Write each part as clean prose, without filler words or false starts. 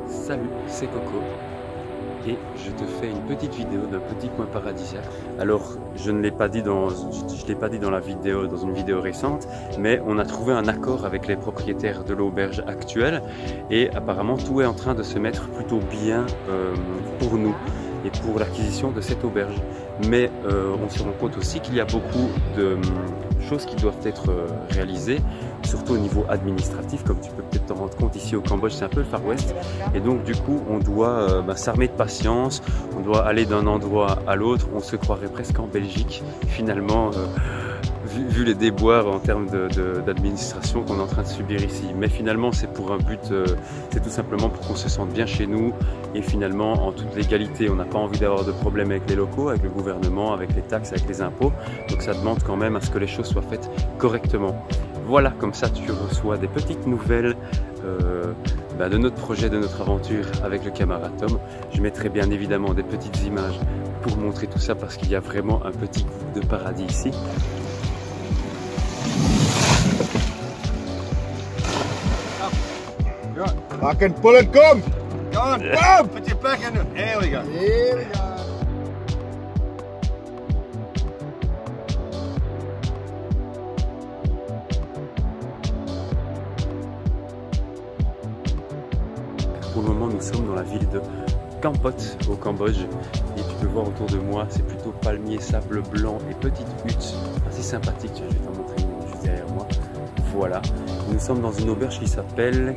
Salut, c'est Coco et je te fais une petite vidéo d'un petit coin paradisiaque. Alors, je ne l'ai pas dit dans la vidéo, dans une vidéo récente, mais on a trouvé un accord avec les propriétaires de l'auberge actuelle et apparemment tout est en train de se mettre plutôt bien pour nous et pour l'acquisition de cette auberge. Mais on se rend compte aussi qu'il y a beaucoup de choses qui doivent être réalisées, surtout au niveau administratif, comme tu peux peut-être t'en rendre compte ici au Cambodge, c'est un peu le Far West. Et donc du coup, on doit s'armer de patience, on doit aller d'un endroit à l'autre, on se croirait presque en Belgique, finalement, vu les déboires en termes d'administration qu'on est en train de subir ici. Mais finalement, c'est pour un but, c'est tout simplement pour qu'on se sente bien chez nous et finalement en toute légalité. On n'a pas envie d'avoir de problème avec les locaux, avec le gouvernement, avec les taxes, avec les impôts. Donc ça demande quand même à ce que les choses soient faites correctement. Voilà, comme ça tu reçois des petites nouvelles de notre projet, de notre aventure avec le camarade Tom. Je mettrai bien évidemment des petites images pour montrer tout ça parce qu'il y a vraiment un petit goût de paradis ici. Rock and pull and come! Go on, boom! Put your back in it. Here we go. Here we go. Pour le moment, nous sommes dans la ville de Kampot au Cambodge et tu peux voir autour de moi, c'est plutôt palmiers, sable blanc et petites huttes assez sympathiques. Je vais t'en montrer une juste derrière moi. Voilà, nous sommes dans une auberge qui s'appelle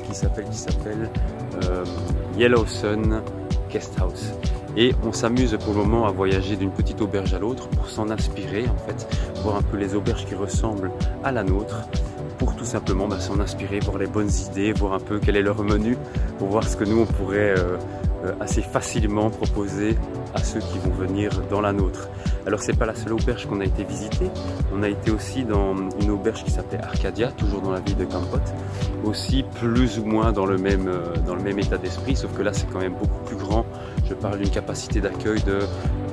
Yellow Sun Guest House. Et on s'amuse pour le moment à voyager d'une petite auberge à l'autre pour s'en inspirer en fait, voir un peu les auberges qui ressemblent à la nôtre, pour tout simplement s'en inspirer, voir les bonnes idées, voir un peu quel est leur menu, pour voir ce que nous on pourrait assez facilement proposer à ceux qui vont venir dans la nôtre. Alors c'est pas la seule auberge qu'on a été visiter, on a été aussi dans une auberge qui s'appelait Arcadia, toujours dans la ville de Kampot, aussi plus ou moins dans le même état d'esprit, sauf que là c'est quand même beaucoup plus grand. Je parle d'une capacité d'accueil de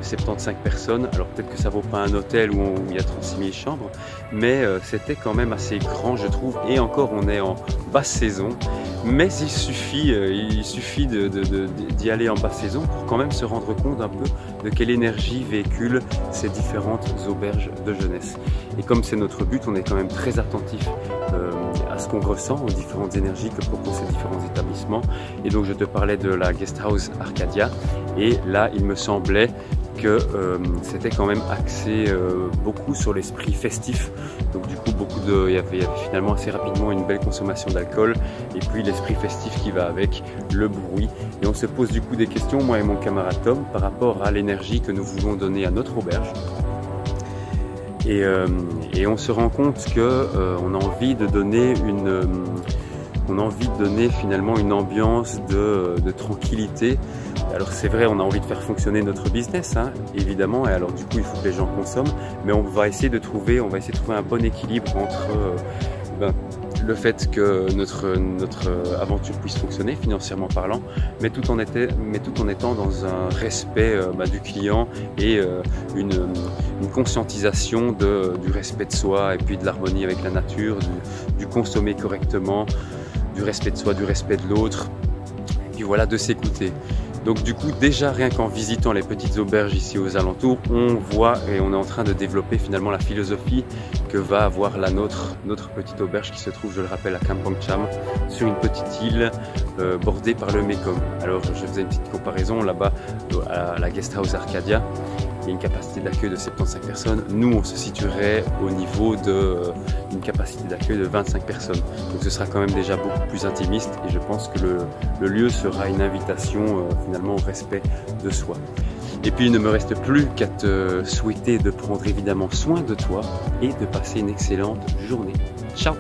75 personnes, alors peut-être que ça vaut pas un hôtel où il y a 36 000 chambres, mais c'était quand même assez grand je trouve, et encore on est en basse saison, mais il suffit d'y aller en basse saison pour quand même se rendre compte un peu de quelle énergie véhiculent ces différentes auberges de jeunesse. Et comme c'est notre but, on est quand même très attentif à ce qu'on ressent, aux différentes énergies que proposent ces différents établissements. Et donc je te parlais de la Guest House Arcadia, et là il me semblait que c'était quand même axé beaucoup sur l'esprit festif. Donc du coup il y avait finalement assez rapidement une belle consommation d'alcool et puis l'esprit festif qui va avec, le bruit. Et on se pose du coup des questions, moi et mon camarade Tom, par rapport à l'énergie que nous voulons donner à notre auberge. Et on se rend compte que on a envie de donner finalement une ambiance de tranquillité. Alors c'est vrai, on a envie de faire fonctionner notre business, hein, évidemment, et alors du coup il faut que les gens consomment, mais on va essayer de trouver un bon équilibre entre le fait que notre aventure puisse fonctionner financièrement parlant, mais tout en étant dans un respect du client et une conscientisation du respect de soi et puis de l'harmonie avec la nature, du consommer correctement, du respect de soi, du respect de l'autre, et puis voilà, de s'écouter. Donc du coup, déjà rien qu'en visitant les petites auberges ici aux alentours, on voit et on est en train de développer finalement la philosophie que va avoir notre petite auberge qui se trouve, je le rappelle, à Kampong Cham, sur une petite île bordée par le Mekong. Alors je faisais une petite comparaison là-bas à la Guest House Arcadia. Il y a une capacité d'accueil de 75 personnes. Nous, on se situerait au niveau d'une capacité d'accueil de 25 personnes. Donc ce sera quand même déjà beaucoup plus intimiste et je pense que le lieu sera une invitation finalement au respect de soi. Et puis il ne me reste plus qu'à te souhaiter de prendre évidemment soin de toi et de passer une excellente journée. Ciao!